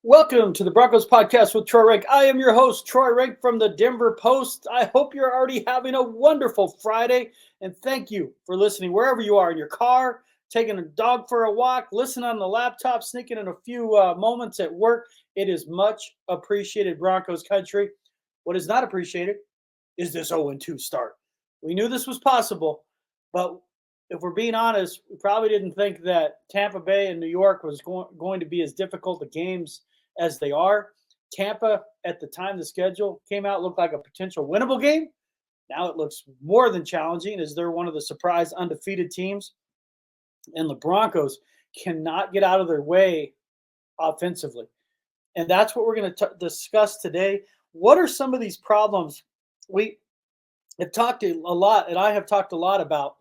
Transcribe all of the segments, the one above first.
Welcome to the Broncos podcast with Troy Renck. I am your host, Troy Renck from the Denver Post. I hope you're already having a wonderful Friday, and thank you for listening wherever you are, in your car, taking a dog for a walk, listening on the laptop, sneaking in a few moments at work. It is much appreciated, Broncos country. What is not appreciated is this 0-2 start. We knew this was possible, but if we're being honest, we probably didn't think that Tampa Bay and New York was going to be as difficult of games as they are. Tampa, at the time the schedule came out, looked like a potential winnable game. Now it looks more than challenging as they're one of the surprise undefeated teams. And the Broncos cannot get out of their way offensively. And that's what we're going to discuss today. What are some of these problems? We have talked a lot, and I have talked a lot about,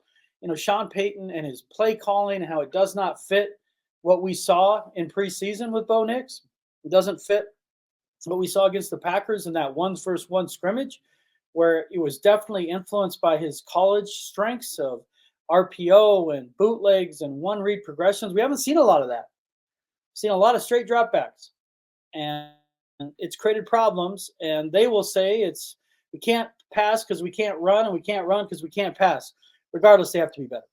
Sean Payton and his play calling and how it does not fit what we saw in preseason with Bo Nix. It doesn't fit what we saw against the Packers in that 1-versus-1 scrimmage, where it was definitely influenced by his college strengths of RPO and bootlegs and one-read progressions. We haven't seen a lot of that. We've seen a lot of straight dropbacks, and it's created problems. And they will say we can't pass because we can't run, and we can't run because we can't pass. Regardless, they have to be better.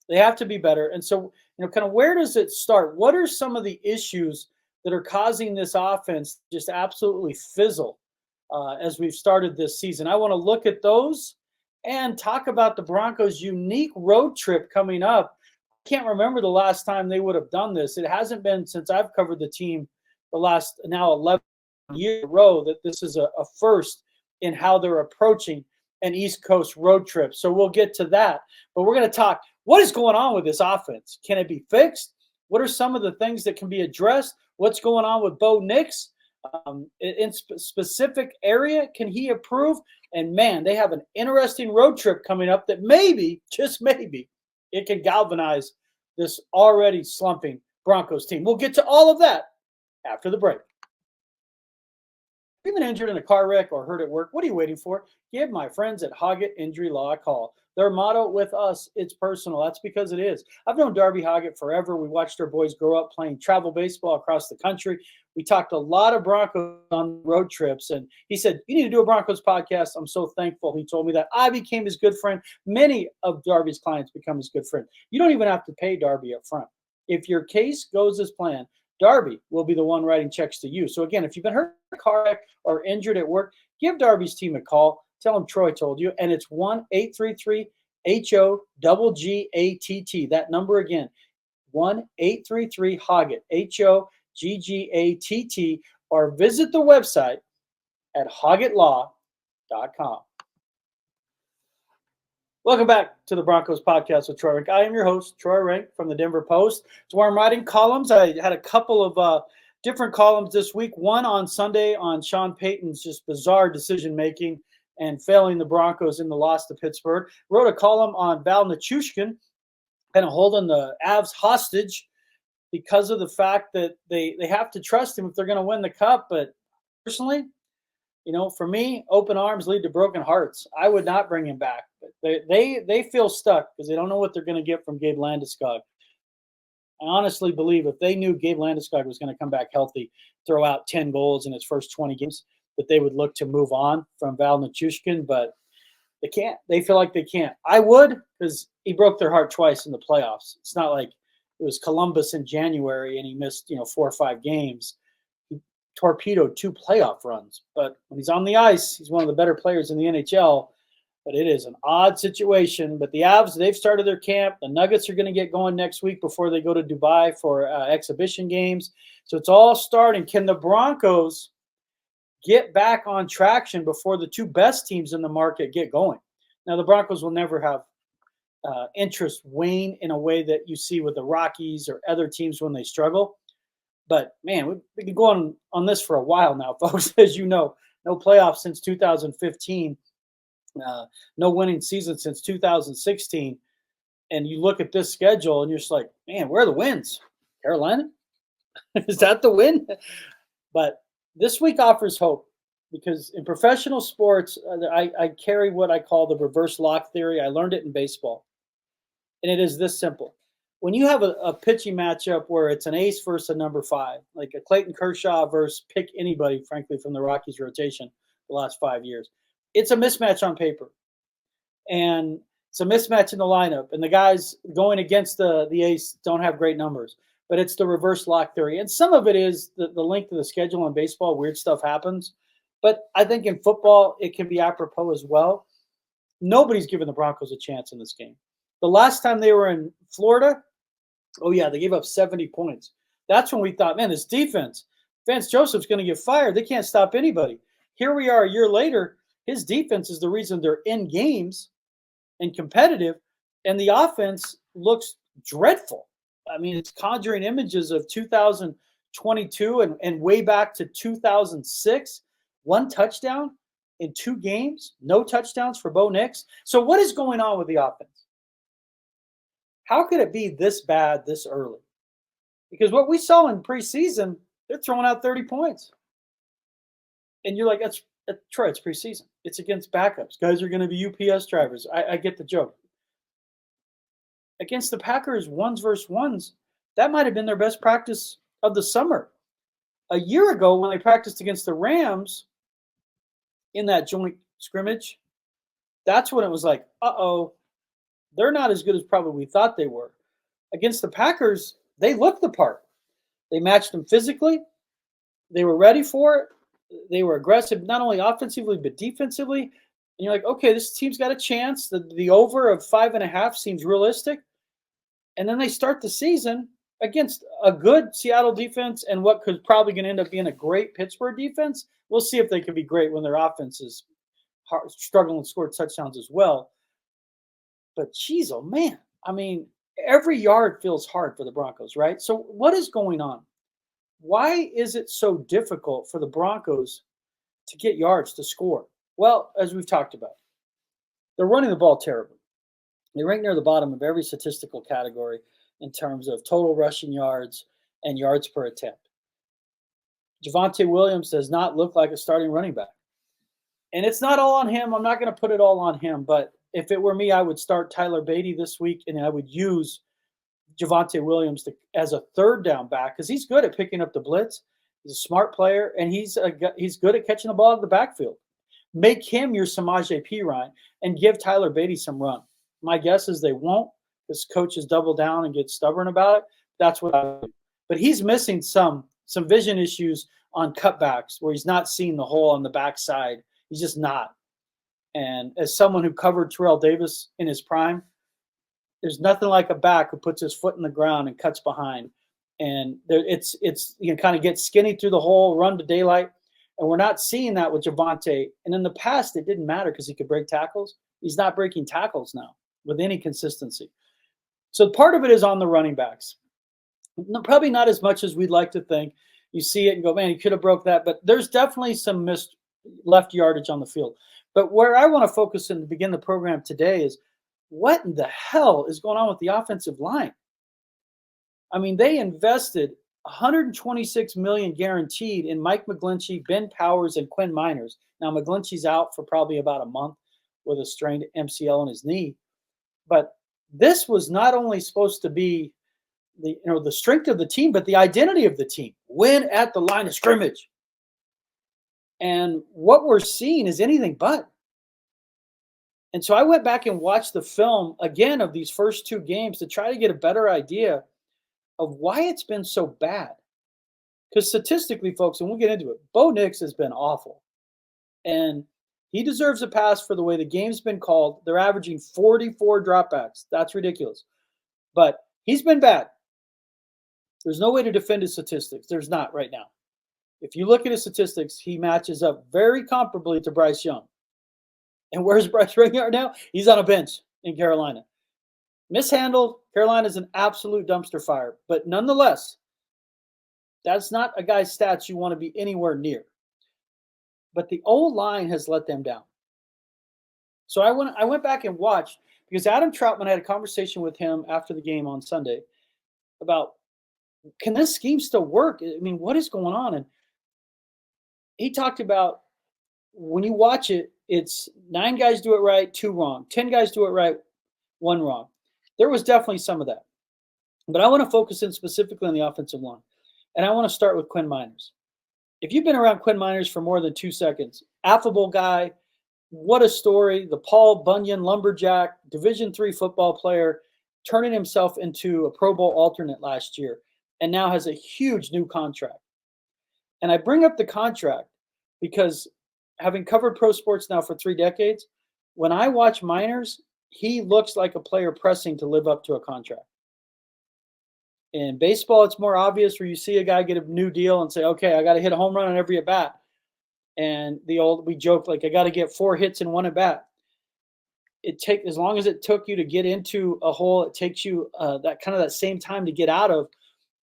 They have to be better. And so, kind of where does it start? What are some of the issues that are causing this offense to just absolutely fizzle as we've started this season? I want to look at those and talk about the Broncos' unique road trip coming up. I can't remember the last time they would have done this. It hasn't been since I've covered the team the last now 11 years in a row that this is a first in how they're approaching an East Coast road trip. So we'll get to that. But we're going to talk, what is going on with this offense? Can it be fixed? What are some of the things that can be addressed? What's going on with Bo Nix? In specific area, can he improve? And, man, they have an interesting road trip coming up that maybe, just maybe, it can galvanize this already slumping Broncos team. We'll get to all of that after the break. If you've been injured in a car wreck or hurt at work, what are you waiting for? Give my friends at Hoggett Injury Law a call. Their motto with us, it's personal. That's because it is. I've known Darby Hoggett forever. We watched our boys grow up playing travel baseball across the country. We talked a lot of Broncos on road trips, and he said, you need to do a Broncos podcast. I'm so thankful he told me that. I became his good friend. Many of Darby's clients become his good friend. You don't even have to pay Darby up front. If your case goes as planned, Darby will be the one writing checks to you. So, again, if you've been hurt in a car wreck or injured at work, give Darby's team a call. Tell them Troy told you. And it's 1-833-HO-GGATT. That number again, 1-833-HOGGAT, HOGGATT, or visit the website at hoggettlaw.com. Welcome back to the Broncos podcast with Troy Renck. I am your host, Troy Renck from the Denver Post. It's where I'm writing columns. I had a couple of different columns this week. One on Sunday on Sean Payton's just bizarre decision-making and failing the Broncos in the loss to Pittsburgh. Wrote a column on Val Nichushkin kind of holding the Avs hostage because of the fact that they have to trust him if they're going to win the Cup. But personally, for me, open arms lead to broken hearts. I would not bring him back. But they feel stuck because they don't know what they're going to get from Gabe Landeskog. I honestly believe if they knew Gabe Landeskog was going to come back healthy, throw out 10 goals in his first 20 games, that they would look to move on from Val Nichushkin, but they can't. They feel like they can't. I would, because he broke their heart twice in the playoffs. It's not like it was Columbus in January and he missed 4 or 5 games. He torpedoed 2 playoff runs. But when he's on the ice, he's one of the better players in the NHL. But it is an odd situation. But the Avs, they've started their camp. The Nuggets are going to get going next week before they go to Dubai for exhibition games. So it's all starting. Can the Broncos get back on traction before the 2 best teams in the market get going? Now, the Broncos will never have interest wane in a way that you see with the Rockies or other teams when they struggle. But, man, we've been going on this for a while now, folks. As you know, no playoffs since 2015. No winning season since 2016. And you look at this schedule and you're just like, man, where are the wins? Carolina? Is that the win? But this week offers hope because in professional sports, I carry what I call the reverse lock theory. I learned it in baseball. And it is this simple. when you have a pitching matchup where it's an ace versus a number 5, like a Clayton Kershaw versus pick anybody, frankly, from the Rockies rotation the last 5 years, it's a mismatch on paper. And it's a mismatch in the lineup. And the guys going against the ace don't have great numbers. But it's the reverse lock theory. And some of it is the length of the schedule in baseball. Weird stuff happens. But I think in football, it can be apropos as well. Nobody's given the Broncos a chance in this game. The last time they were in Florida, oh, yeah, they gave up 70 points. That's when we thought, man, this defense, Vance Joseph's going to get fired. They can't stop anybody. Here we are a year later. His defense is the reason they're in games and competitive, and the offense looks dreadful. I mean, it's conjuring images of 2022 and way back to 2006. 1 touchdown in 2 games, no touchdowns for Bo Nix. So what is going on with the offense? How could it be this bad this early? Because what we saw in preseason, they're throwing out 30 points. And you're like, Troy, it's preseason. It's against backups. Guys are going to be UPS drivers. I get the joke. Against the Packers, 1s versus 1s, that might have been their best practice of the summer. A year ago, when they practiced against the Rams in that joint scrimmage, that's when it was like, uh-oh, they're not as good as probably we thought they were. Against the Packers, they looked the part. They matched them physically. They were ready for it. They were aggressive, not only offensively, but defensively. And you're like, okay, this team's got a chance. The over of 5.5 seems realistic. And then they start the season against a good Seattle defense and what could probably going to end up being a great Pittsburgh defense. We'll see if they can be great when their offense is struggling to score touchdowns as well. But geez, oh man, I mean, every yard feels hard for the Broncos, right? So what is going on? Why is it so difficult for the Broncos to get yards, to score? Well, as we've talked about, they're running the ball terribly. They rank near the bottom of every statistical category in terms of total rushing yards and yards per attempt. Javonte Williams does not look like a starting running back. And it's not all on him. I'm not going to put it all on him. But if it were me, I would start Tyler Beatty this week, and I would use Javonte Williams as a third down back because he's good at picking up the blitz. He's a smart player, and he's good at catching the ball out of the backfield. Make him your Samaje Perine and give Tyler Beatty some run. My guess is they won't because coaches double down and get stubborn about it. That's what I would do. But he's missing some vision issues on cutbacks where he's not seeing the hole on the backside. He's just not. And as someone who covered Terrell Davis in his prime, there's nothing like a back who puts his foot in the ground and cuts behind. And it's you can kind of get skinny through the hole, run to daylight. And we're not seeing that with Javonte. And in the past, it didn't matter because he could break tackles. He's not breaking tackles now with any consistency. So part of it is on the running backs. Probably not as much as we'd like to think. You see it and go, man, he could have broke that. But there's definitely some missed left yardage on the field. But where I want to focus and begin the program today is what in the hell is going on with the offensive line? I mean, they invested $126 million guaranteed in Mike McGlinchey, Ben Powers, and Quinn Miners. Now, McGlinchey's out for probably about a month with a strained MCL in his knee. But this was not only supposed to be the strength of the team, but the identity of the team. Win at the line of scrimmage. And what we're seeing is anything but. And so I went back and watched the film again of these first 2 games to try to get a better idea of why it's been so bad. Because statistically, folks, and we'll get into it, Bo Nix has been awful. And he deserves a pass for the way the game's been called. They're averaging 44 dropbacks. That's ridiculous. But he's been bad. There's no way to defend his statistics. There's not right now. If you look at his statistics, he matches up very comparably to Bryce Young. And where's Bryce Young now? He's on a bench in Carolina. Mishandled. Carolina's an absolute dumpster fire. But nonetheless, that's not a guy's stats you want to be anywhere near. But the O-line has let them down. So I went back and watched because Adam Troutman had a conversation with him after the game on Sunday about, can this scheme still work? I mean, what is going on? And he talked about when you watch it, it's 9 guys do it right, 2 wrong. 10 guys do it right, 1 wrong. There was definitely some of that. But I want to focus in specifically on the offensive line. And I want to start with Quinn Miners. If you've been around Quinn Miners for more than 2 seconds, affable guy, what a story. The Paul Bunyan lumberjack, Division III football player, turning himself into a Pro Bowl alternate last year and now has a huge new contract. And I bring up the contract because having covered pro sports now for 3 decades, when I watch Miners, he looks like a player pressing to live up to a contract. In baseball, it's more obvious where you see a guy get a new deal and say, okay, I got to hit a home run on every at bat. And we joke, like, I got to get 4 hits in 1 at bat. As long as it took you to get into a hole, it takes you that same time to get out of.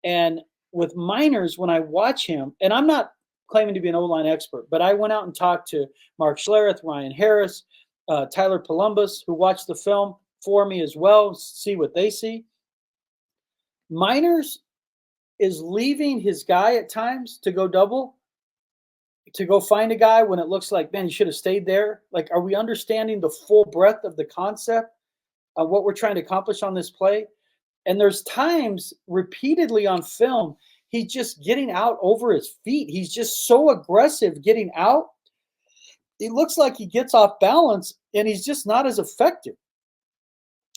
And with Miners, when I watch him, and I'm not claiming to be an O-line expert, but I went out and talked to Mark Schlereth, Ryan Harris, Tyler Columbus, who watched the film for me as well, see what they see. Miners is leaving his guy at times to go double, to go find a guy when it looks like, man, he should have stayed there. Like, are we understanding the full breadth of the concept of what we're trying to accomplish on this play? And there's times repeatedly on film, he's just getting out over his feet. He's just so aggressive getting out. It looks like he gets off balance and he's just not as effective.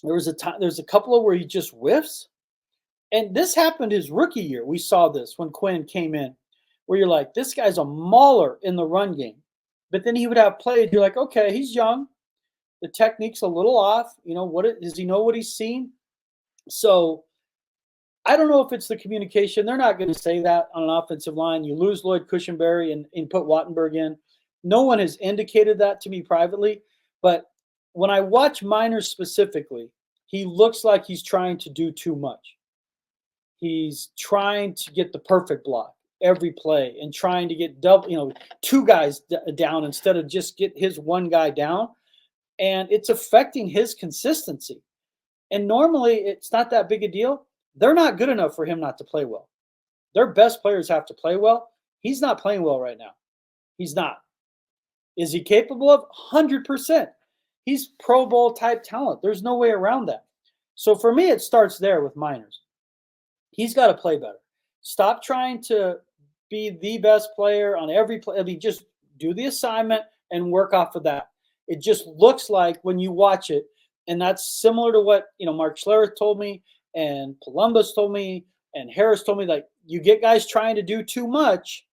There's a couple of where he just whiffs. And this happened his rookie year. We saw this when Quinn came in, where you're like, this guy's a mauler in the run game. But then he would have plays. You're like, okay, he's young. The technique's a little off. Does he know what he's seen? So I don't know if it's the communication. They're not going to say that on an offensive line. You lose Lloyd Cushenberry and put Wattenberg in. No one has indicated that to me privately. But when I watch Miners specifically, he looks like he's trying to do too much. He's trying to get the perfect block every play and trying to get 2 guys down instead of just get his 1 guy down. And it's affecting his consistency. And normally it's not that big a deal. They're not good enough for him not to play well. Their best players have to play well. He's not playing well right now. He's not. Is he capable of? 100%. He's Pro Bowl type talent. There's no way around that. So for me, it starts there with Miners. He's got to play better. Stop trying to be the best player on every play. I mean, just do the assignment and work off of that. It just looks like when you watch it, and that's similar to what Mark Schlereth told me, and Columbus told me, and Harris told me. Like, you get guys trying to do too much,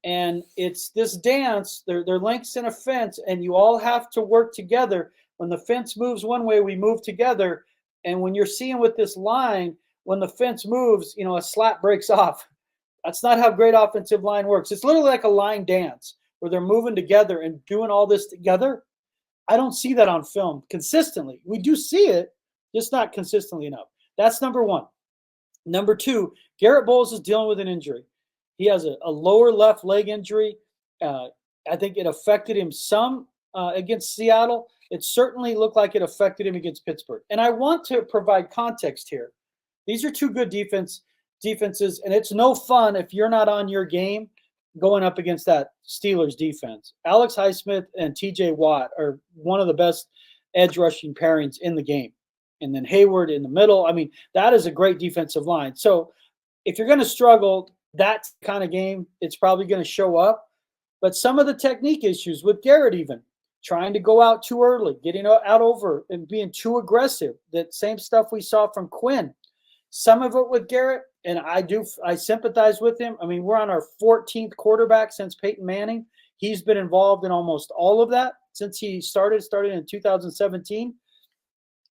and it's this dance. They're links in a fence, and you all have to work together. When the fence moves one way, we move together. And when you're seeing with this line, when the fence moves, a slat breaks off. That's not how great offensive line works. It's literally like a line dance where they're moving together and doing all this together. I don't see that on film consistently. We do see it, just not consistently enough. That's number 1. Number 2, Garrett Bowles is dealing with an injury. He has a lower left leg injury. I think it affected him some against Seattle. It certainly looked like it affected him against Pittsburgh. And I want to provide context here. These are 2 good defenses, and it's no fun if you're not on your game going up against that Steelers defense. Alex Highsmith and TJ Watt are one of the best edge rushing pairings in the game. And then Hayward in the middle. I mean, that is a great defensive line. So if you're going to struggle, that kind of game, it's probably going to show up. But some of the technique issues with Garrett, even trying to go out too early, getting out over and being too aggressive, that same stuff we saw from Quinn. Some of it with Garrett, and I sympathize with him. I mean, we're on our 14th quarterback since Peyton Manning. He's been involved in almost all of that since he started in 2017.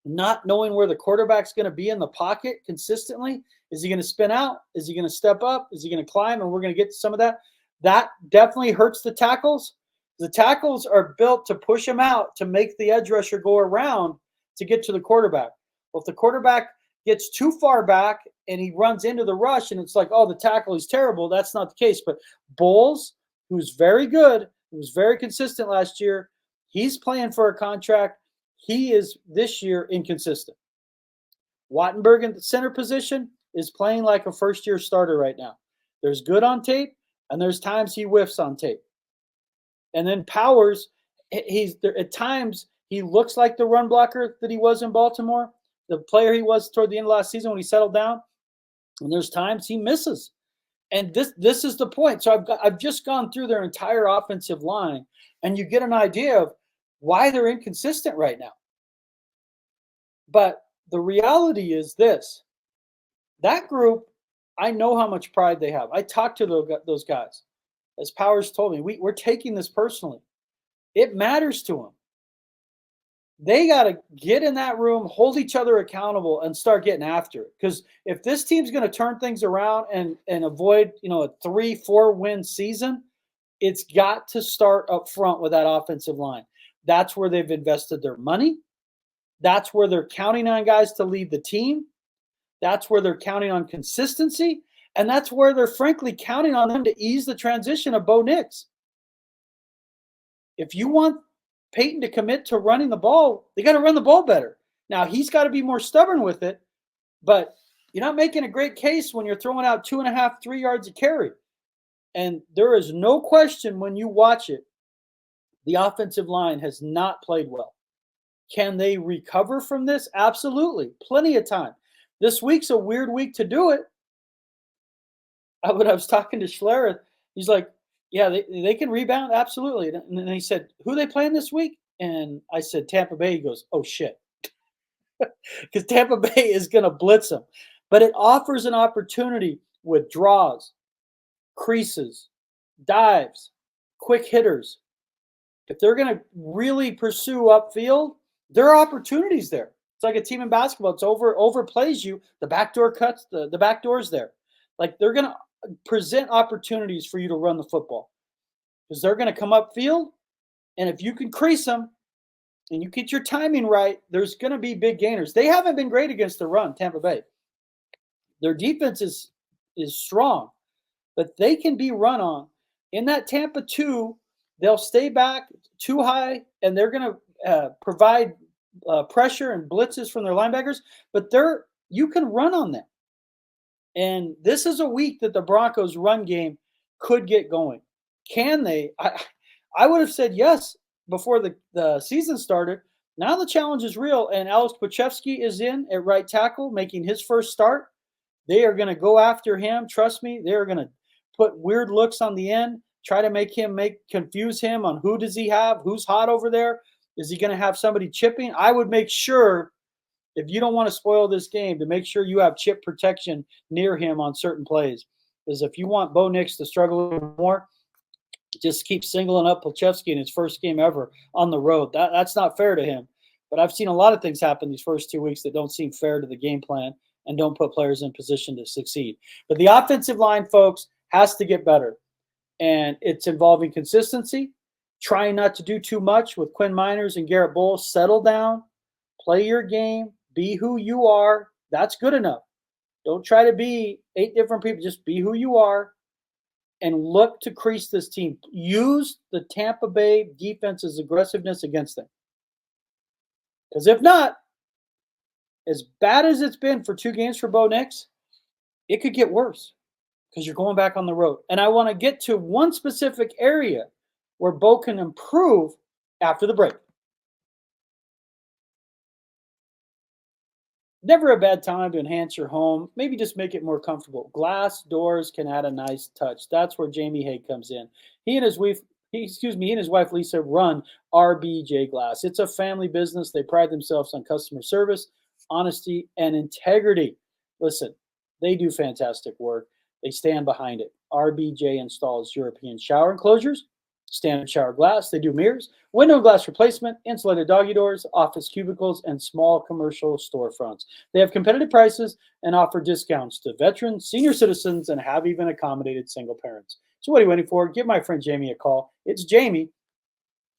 Not knowing where the quarterback's going to be in the pocket consistently. Is he going to spin out? Is he going to step up? Is he going to climb? And we're going to get to some of that. That definitely hurts the tackles. The tackles are built to push him out, to make the edge rusher go around to get to the quarterback. Well, if the quarterback gets too far back and he runs into the rush and it's like, oh, the tackle is terrible. That's not the case. But Bowles, who's very good, who was very consistent last year, he's playing for a contract. He is this year inconsistent. Wattenberg in the center position is playing like a first-year starter right now. There's good on tape, and there's times he whiffs on tape. And then Powers, at times he looks like the run blocker that he was in Baltimore, the player he was toward the end of last season when he settled down. And there's times he misses. And this is the point. So I've just gone through their entire offensive line, and you get an idea of why they're inconsistent right now. But the reality is this: that group, I know how much pride they have. I talked to those guys. As Powers told me, we're taking this personally. It matters to them. They got to get in that room, hold each other accountable, and start getting after it. Because if this team's going to turn things around and avoid, a 3-4 win season, it's got to start up front with that offensive line. That's where they've invested their money. That's where they're counting on guys to lead the team. That's where they're counting on consistency. And that's where they're frankly counting on them to ease the transition of Bo Nix. If you want Payton to commit to running the ball, they got to run the ball better. Now, he's got to be more stubborn with it, but you're not making a great case when you're throwing out 2.5, 3 yards a carry. And there is no question when you watch it, the offensive line has not played well. Can they recover from this? Absolutely. Plenty of time. This week's a weird week to do it. When I was talking to Schlereth, he's like, yeah, they can rebound. Absolutely. And then he said, who are they playing this week? And I said, Tampa Bay. He goes, oh, shit. Because Tampa Bay is going to blitz them. But it offers an opportunity with draws, creases, dives, quick hitters. If they're going to really pursue upfield, there are opportunities there. It's like a team in basketball. It's overplays you. The backdoor cuts, the back door's there. Like they're going to present opportunities for you to run the football because they're going to come upfield. And if you can crease them and you get your timing right, there's going to be big gainers. They haven't been great against the run, Tampa Bay. Their defense is strong, but they can be run on. In that Tampa 2, they'll stay back too high, and they're going to provide pressure and blitzes from their linebackers, but you can run on them. And this is a week that the Broncos' run game could get going. Can they? I would have said yes before the season started. Now the challenge is real, and Alex Pochevsky is in at right tackle, making his first start. They are going to go after him. Trust me, they are going to put weird looks on the end, try to confuse him on who does he have, who's hot over there. Is he going to have somebody chipping? I would make sure, if you don't want to spoil this game, to make sure you have chip protection near him on certain plays. Because if you want Bo Nix to struggle a little more, just keep singling up Pochevsky in his first game ever on the road. That's not fair to him. But I've seen a lot of things happen these first 2 weeks that don't seem fair to the game plan and don't put players in position to succeed. But the offensive line, folks, has to get better. And it's involving consistency, trying not to do too much with Quinn Miners and Garrett Bowles. Settle down, play your game, be who you are. That's good enough. Don't try to be 8 different people. Just be who you are and look to crease this team. Use the Tampa Bay defense's aggressiveness against them. Because if not, as bad as it's been for 2 games for Bo Nix, it could get worse because you're going back on the road. And I want to get to one specific area where Bo can improve after the break. Never a bad time to enhance your home. Maybe just make it more comfortable. Glass doors can add a nice touch. That's where Jamie Hay comes in. He and his wife Lisa run RBJ Glass. It's a family business. They pride themselves on customer service, honesty, and integrity. Listen, they do fantastic work. They stand behind it. RBJ installs European shower enclosures, standard shower glass. They do mirrors, window glass replacement, insulated doggy doors, office cubicles, and small commercial storefronts. They have competitive prices and offer discounts to veterans, senior citizens, and have even accommodated single parents. So what are you waiting for? Give my friend Jamie a call. It's Jamie,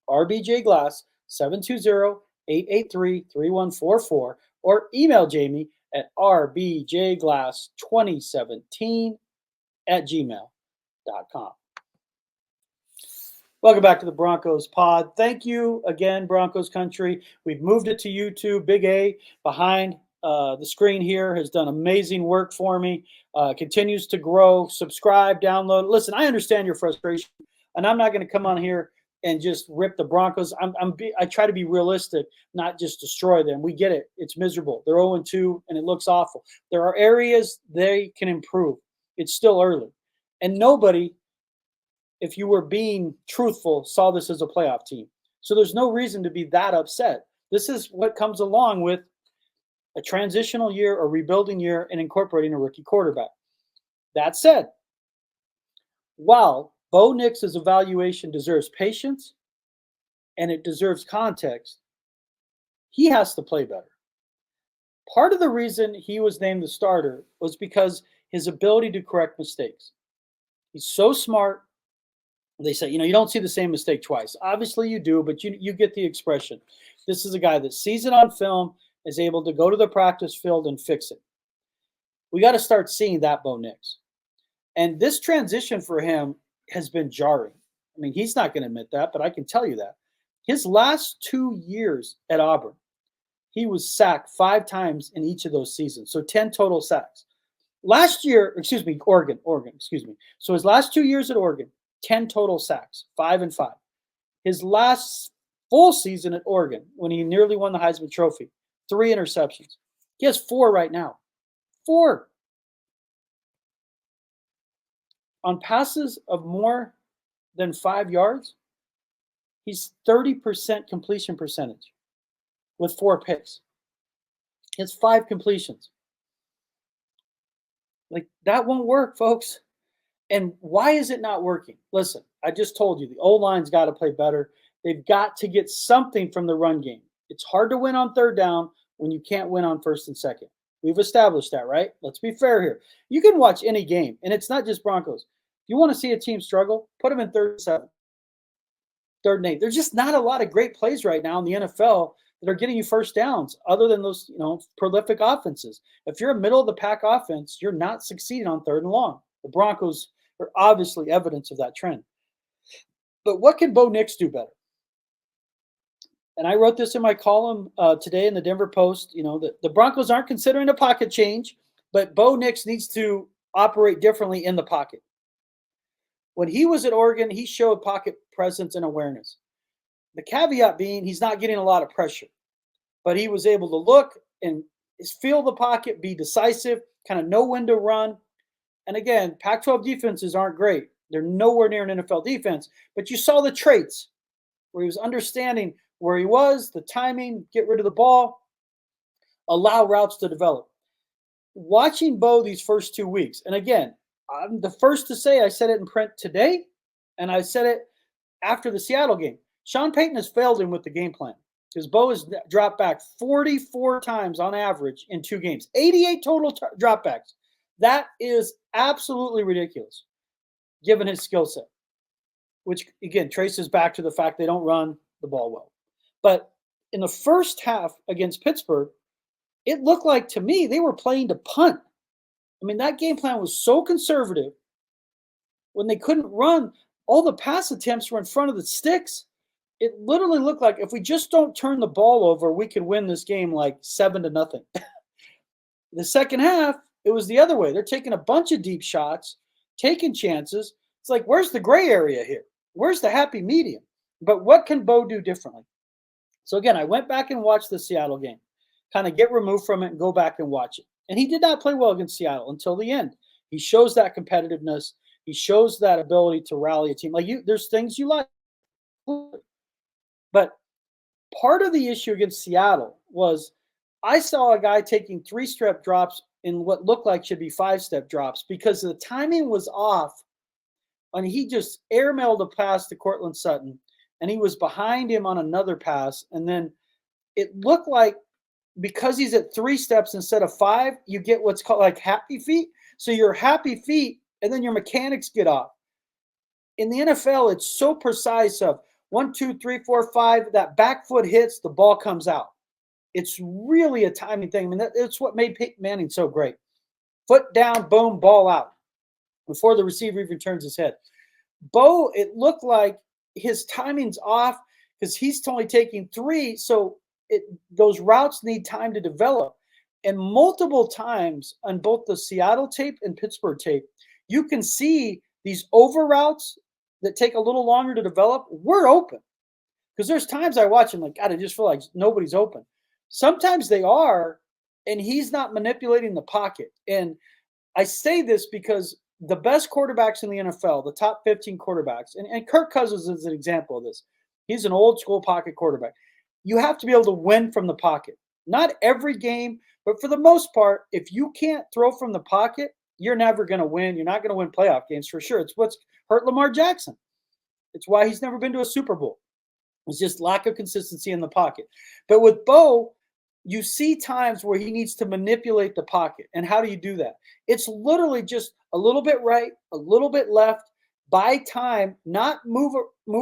RBJ Glass, 720-883-3144, or email Jamie at rbjglass2017@gmail.com. Welcome back to the Broncos pod. Thank you again, Broncos country. We've moved it to YouTube. Big A behind the screen here has done amazing work for me. Continues to grow. Subscribe, download. Listen, I understand your frustration, and I'm not going to come on here and just rip the Broncos. I try to be realistic, not just destroy them. We get it. It's miserable. They're 0-2, and it looks awful. There are areas they can improve. It's still early. And nobody, if you were being truthful, saw this as a playoff team. So there's no reason to be that upset. This is what comes along with a transitional year, a rebuilding year, and incorporating a rookie quarterback. That said, while Bo Nix's evaluation deserves patience and it deserves context, he has to play better. Part of the reason he was named the starter was because his ability to correct mistakes. He's so smart. They say, you don't see the same mistake twice. Obviously you do, but you get the expression. This is a guy that sees it on film, is able to go to the practice field and fix it. We got to start seeing that Bo Nix. And this transition for him has been jarring. I mean, he's not going to admit that, but I can tell you that. His last 2 years at Auburn, he was sacked 5 times in each of those seasons. So 10 total sacks. Oregon. So his last 2 years at Oregon, 10 total sacks, 5 and 5. His last full season at Oregon, when he nearly won the Heisman Trophy, 3 interceptions. He has 4 right now. 4. On passes of more than 5 yards, he's 30% completion percentage with 4 picks. He has 5 completions. Like, that won't work, folks. And why is it not working? Listen, I just told you the O-line's got to play better. They've got to get something from the run game. It's hard to win on third down when you can't win on first and second. We've established that, right? Let's be fair here. You can watch any game, and it's not just Broncos. If you want to see a team struggle, put them in 3rd and 7, 3rd and 8. There's just not a lot of great plays right now in the NFL that are getting you first downs other than those, prolific offenses. If you're a middle-of-the-pack offense, you're not succeeding on 3rd and long. The Broncos are obviously evidence of that trend. But what can Bo Nix do better? And I wrote this in my column today in the Denver Post. The Broncos aren't considering a pocket change, but Bo Nix needs to operate differently in the pocket. When he was at Oregon, he showed pocket presence and awareness. The caveat being he's not getting a lot of pressure, but he was able to look and feel the pocket, be decisive, kind of know when to run. And again, Pac-12 defenses aren't great. They're nowhere near an NFL defense, but you saw the traits where he was understanding where he was, the timing, get rid of the ball, allow routes to develop. Watching Bo these first 2 weeks, and again, I'm the first to say, I said it in print today, and I said it after the Seattle game. Sean Payton has failed him with the game plan because Bo has dropped back 44 times on average in 2 games, 88 total dropbacks. That is absolutely ridiculous, given his skill set, which, again, traces back to the fact they don't run the ball well. But in the first half against Pittsburgh, it looked like, to me, they were playing to punt. I mean, that game plan was so conservative. When they couldn't run, all the pass attempts were in front of the sticks. It literally looked like if we just don't turn the ball over, we could win this game like 7-0. The second half, it was the other way. They're taking a bunch of deep shots, taking chances. It's like, where's the gray area here? Where's the happy medium? But what can Bo do differently? So again, I went back and watched the Seattle game, kind of get removed from it and go back and watch it. And he did not play well against Seattle until the end. He shows that competitiveness. He shows that ability to rally a team. There's things you like. But part of the issue against Seattle was I saw a guy taking 3-step drops in what looked like should be 5-step drops because the timing was off. And he just airmailed a pass to Cortland Sutton, and he was behind him on another pass. And then it looked like because he's at 3 steps instead of 5, you get what's called like happy feet. So your happy feet, and then your mechanics get off. In the NFL, it's so precise of 1, 2, 3, 4, 5. That back foot hits, the ball comes out. It's really a timing thing. I mean, that's what made Peyton Manning so great. Foot down, boom, ball out before the receiver even turns his head. Bo, it looked like his timing's off because he's only taking 3, so those routes need time to develop. And multiple times on both the Seattle tape and Pittsburgh tape, you can see these over routes that take a little longer to develop, we're open. Because there's times I watch him like, God, I just feel like nobody's open. Sometimes they are, and he's not manipulating the pocket. And I say this because the best quarterbacks in the NFL, the top 15 quarterbacks, and Kirk Cousins is an example of this. He's an old school pocket quarterback. You have to be able to win from the pocket. Not every game, but for the most part, if you can't throw from the pocket, you're never going to win. You're not going to win playoff games for sure. It's what's hurt Lamar Jackson. It's why he's never been to a Super Bowl. It's just lack of consistency in the pocket. But with Bo, you see times where he needs to manipulate the pocket. And how do you do that? It's literally just a little bit right, a little bit left, buy time, not move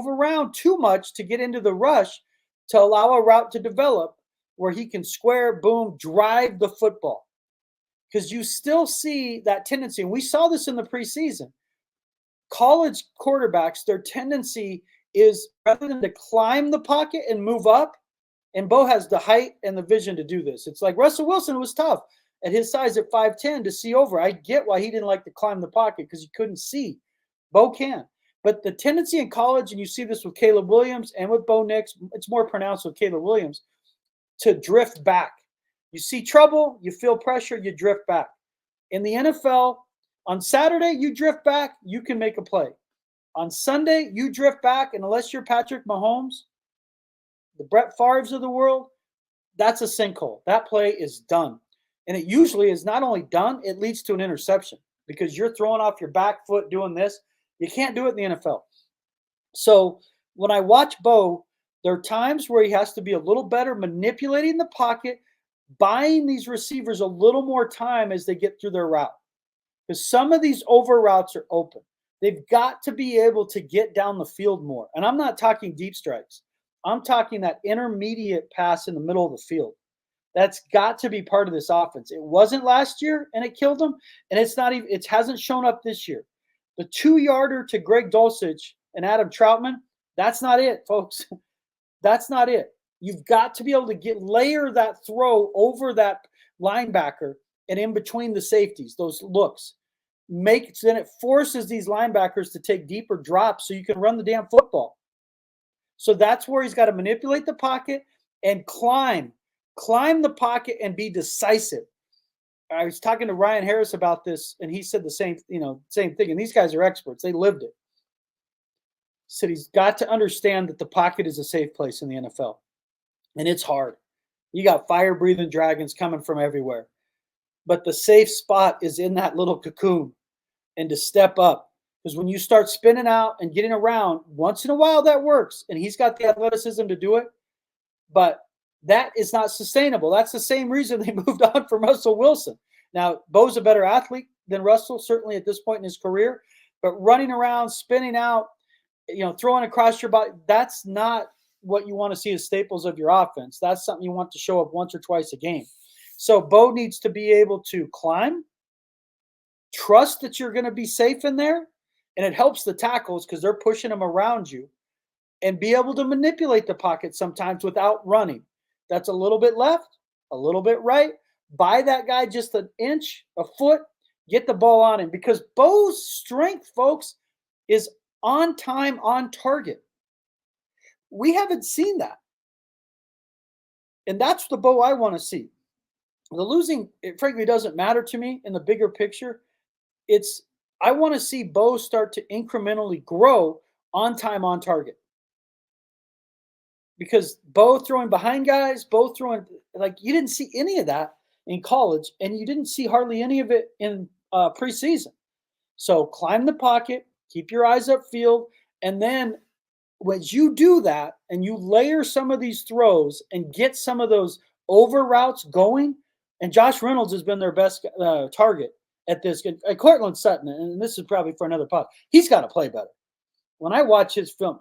around too much to get into the rush to allow a route to develop where he can square, boom, drive the football. Because you still see that tendency. And we saw this in the preseason. College quarterbacks, their tendency is rather than to climb the pocket and move up, and Bo has the height and the vision to do this. It's like Russell Wilson was tough at his size at 5'10" to see over. I get why he didn't like to climb the pocket because he couldn't see. Bo can. But the tendency in college, and you see this with Caleb Williams and with Bo Nix, it's more pronounced with Caleb Williams, to drift back. You see trouble, you feel pressure, you drift back. In the NFL, on Saturday, you drift back, you can make a play. On Sunday, you drift back, and unless you're Patrick Mahomes, the Brett Favres of the world, that's a sinkhole. That play is done. And it usually is not only done, it leads to an interception because you're throwing off your back foot doing this. You can't do it in the NFL. So when I watch Bo, there are times where he has to be a little better manipulating the pocket, buying these receivers a little more time as they get through their route. Because some of these over routes are open. They've got to be able to get down the field more. And I'm not talking deep strikes. I'm talking that intermediate pass in the middle of the field. That's got to be part of this offense. It wasn't last year, and it killed them. And it's not even. It hasn't shown up this year. The 2-yarder to Greg Dulcich and Adam Troutman, that's not it, folks. That's not it. You've got to be able to layer that throw over that linebacker and in between the safeties, those looks. Then it forces these linebackers to take deeper drops so you can run the damn football. So that's where he's got to manipulate the pocket and climb the pocket and be decisive. I was talking to Ryan Harris about this, and he said the same thing. And these guys are experts. They lived it. He said he's got to understand that the pocket is a safe place in the NFL. And it's hard. You got fire-breathing dragons coming from everywhere. But the safe spot is in that little cocoon and to step up. Because when you start spinning out and getting around, once in a while that works. And he's got the athleticism to do it. But that is not sustainable. That's the same reason they moved on from Russell Wilson. Now, Bo's a better athlete than Russell, certainly at this point in his career. But running around, spinning out, throwing across your body, that's not what you want to see as staples of your offense. That's something you want to show up once or twice a game. So Bo needs to be able to climb, trust that you're going to be safe in there, and it helps the tackles because they're pushing them around you, and be able to manipulate the pocket sometimes without running. That's a little bit left, a little bit right. Buy that guy just an inch, a foot, get the ball on him. Because Bo's strength, folks, is on time, on target. We haven't seen that. And that's the Bo I want to see. The losing, it frankly doesn't matter to me in the bigger picture. I want to see Bo start to incrementally grow on time, on target. Because Bo throwing behind guys, Bo throwing, you didn't see any of that in college, and you didn't see hardly any of it in preseason. So climb the pocket, keep your eyes upfield, and then when you do that and you layer some of these throws and get some of those over routes going, and Josh Reynolds has been their best target at this. Cortland Sutton, and this is probably for another pod, he's got to play better. When I watch his film,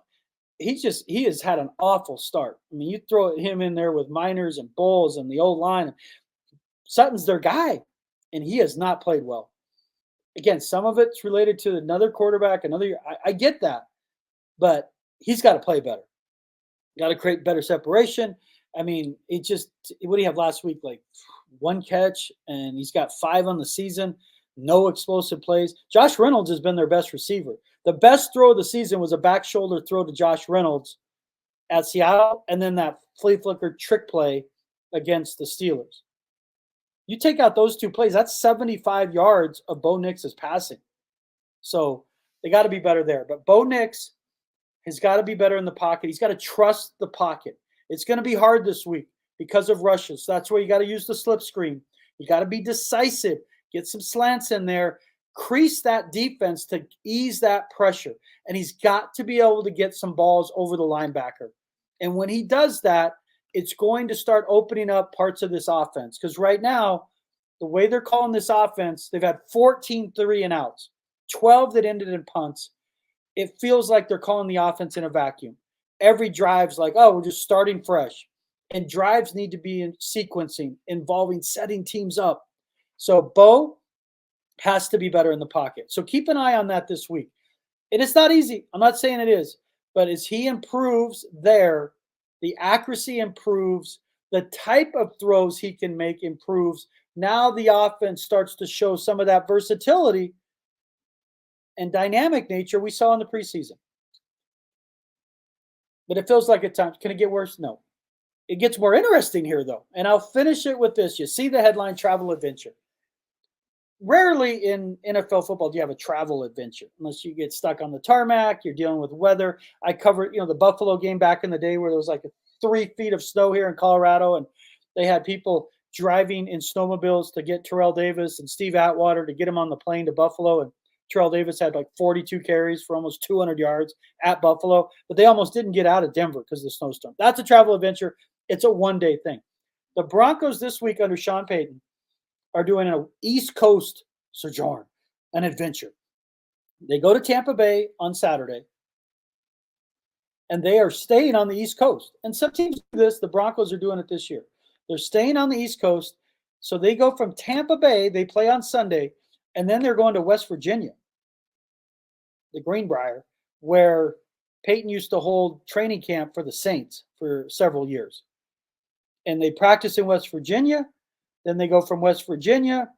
he has had an awful start. I mean, you throw him in there with Miners and Bowles and the old line. Sutton's their guy, and he has not played well. Again, some of it's related to another quarterback, another year. I get that, but he's got to play better. Got to create better separation. I mean, what do you have last week? Like 1 catch, and he's got 5 on the season. No explosive plays. Josh Reynolds has been their best receiver. The best throw of the season was a back shoulder throw to Josh Reynolds at Seattle, and then that flea flicker trick play against the Steelers. You take out those two plays, that's 75 yards of Bo Nix's passing. So they got to be better there. But Bo Nix has got to be better in the pocket. He's got to trust the pocket. It's going to be hard this week because of rushes. So that's where you got to use the slip screen. You got to be decisive. Get some slants in there. Crease that defense to ease that pressure. And he's got to be able to get some balls over the linebacker. And when he does that, it's going to start opening up parts of this offense. Because right now, the way they're calling this offense, they've had 14 3-and-outs, 12 that ended in punts. It feels like they're calling the offense in a vacuum. Every drive's like, oh, we're just starting fresh. And drives need to be in sequencing, involving setting teams up. So Bo has to be better in the pocket. So keep an eye on that this week. And it's not easy. I'm not saying it is. But as he improves there, the accuracy improves, the type of throws he can make improves. Now the offense starts to show some of that versatility and dynamic nature we saw in the preseason. But it feels like at times, can it get worse? No. It gets more interesting here, though. And I'll finish it with this. You see the headline, travel adventure. Rarely in NFL football do you have a travel adventure unless you get stuck on the tarmac, you're dealing with weather. I covered, the Buffalo game back in the day where there was like 3 feet of snow here in Colorado, and they had people driving in snowmobiles to get Terrell Davis and Steve Atwater to get him on the plane to Buffalo. And Terrell Davis had like 42 carries for almost 200 yards at Buffalo, but they almost didn't get out of Denver because of the snowstorm. That's a travel adventure. It's a one-day thing. The Broncos this week under Sean Payton are doing an East Coast sojourn, an adventure. They go to Tampa Bay on Saturday, and they are staying on the East Coast. And some teams do this. The Broncos are doing it this year. They're staying on the East Coast, so they go from Tampa Bay, they play on Sunday, and then they're going to West Virginia, the Greenbrier, where Peyton used to hold training camp for the Saints for several years. And they practice in West Virginia. Then they go from West Virginia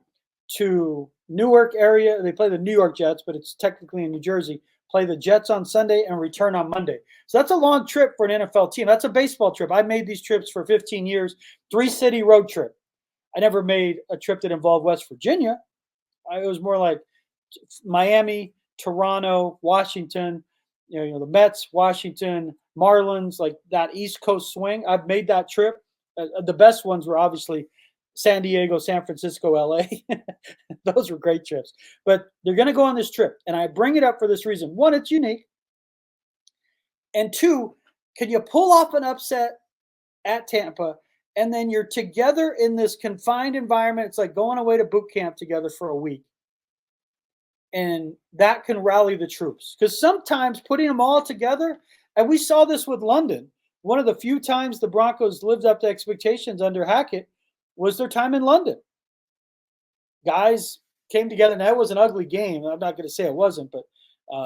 to Newark area. They play the New York Jets, but it's technically in New Jersey. Play the Jets on Sunday and return on Monday. So that's a long trip for an NFL team. That's a baseball trip. I made these trips for 15 years, 3-city road trip. I never made a trip that involved West Virginia. It was more like Miami, Toronto, Washington, the Mets, Washington, Marlins, like that East Coast swing. I've made that trip. The best ones were obviously San Diego, San Francisco, LA. Those were great trips. But they're going to go on this trip. And I bring it up for this reason. One, it's unique. And two, can you pull off an upset at Tampa and then you're together in this confined environment? It's like going away to boot camp together for a week. And that can rally the troops. Because sometimes putting them all together, and we saw this with London, one of the few times the Broncos lived up to expectations under Hackett was their time in London. Guys came together, and that was an ugly game. I'm not going to say it wasn't, but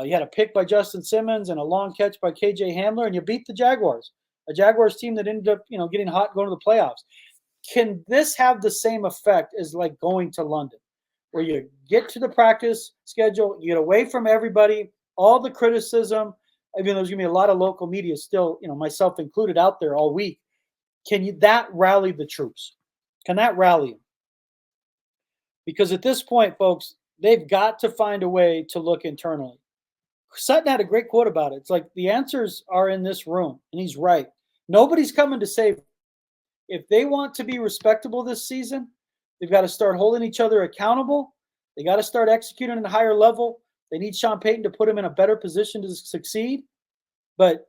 you had a pick by Justin Simmons and a long catch by KJ Hamler, and you beat the Jaguars, a Jaguars team that ended up, getting hot going to the playoffs. Can this have the same effect as like going to London, where you get to the practice schedule, you get away from everybody, all the criticism? I mean, there's going to be a lot of local media still, myself included, out there all week. Can that rally the troops? Can that rally them? Because at this point, folks, they've got to find a way to look internally. Sutton had a great quote about it. It's like the answers are in this room, and he's right. Nobody's coming to save them. If they want to be respectable this season, they've got to start holding each other accountable. They got to start executing at a higher level. They need Sean Payton to put them in a better position to succeed, but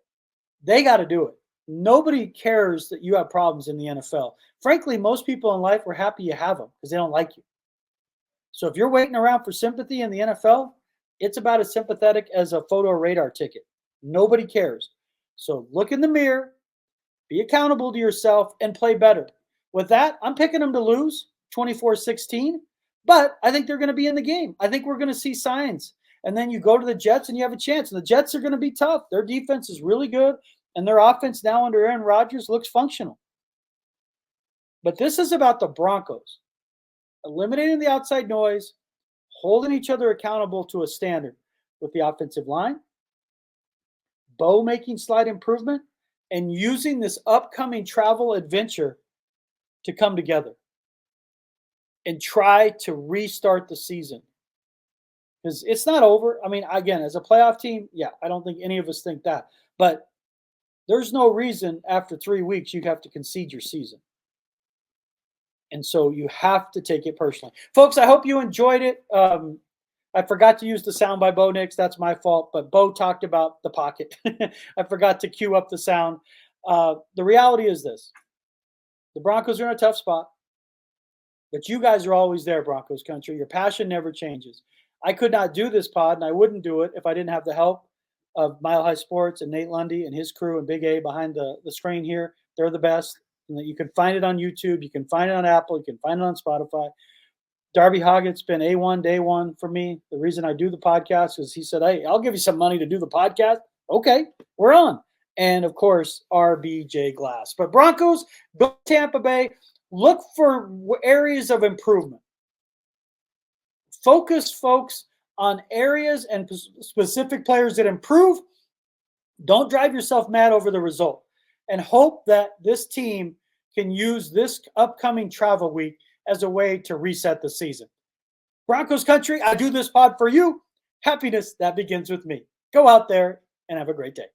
they got to do it. Nobody cares that you have problems in the NFL. Frankly, most people in life are happy you have them because they don't like you. So if you're waiting around for sympathy in the NFL, it's about as sympathetic as a photo radar ticket. Nobody cares. So look in the mirror, be accountable to yourself, and play better. With that, I'm picking them to lose 24-16, but I think they're going to be in the game. I think we're going to see signs. And then you go to the Jets and you have a chance. And the Jets are going to be tough. Their defense is really good, and their offense now under Aaron Rodgers looks functional. But this is about the Broncos eliminating the outside noise, holding each other accountable to a standard. with the offensive line, Bo making slight improvement, and using this upcoming travel adventure to come together and try to restart the season. Because it's not over. I mean, again, as a playoff team, yeah, I don't think any of us think that. But there's no reason after 3 weeks you have to concede your season. And so you have to take it personally. Folks, I hope you enjoyed it. I forgot to use the sound by Bo Nix. That's my fault. But Bo talked about the pocket. I forgot to cue up the sound. The reality is this. The Broncos are in a tough spot. But you guys are always there, Broncos country. Your passion never changes. I could not do this pod, and I wouldn't do it if I didn't have the help of Mile High Sports and Nate Lundy and his crew and Big A behind the screen here. They're the best. And you can find it on YouTube. You can find it on Apple. You can find it on Spotify. Darby Hoggett's been A1 day one for me. The reason I do the podcast is he said, hey, I'll give you some money to do the podcast. Okay, we're on. And, of course, RBJ Glass. But Broncos, go to Tampa Bay. Look for areas of improvement. Focus, folks, on areas and specific players that improve. Don't drive yourself mad over the result. And hope that this team can use this upcoming travel week as a way to reset the season. Broncos country, I do this pod for you. Happiness, that begins with me. Go out there and have a great day.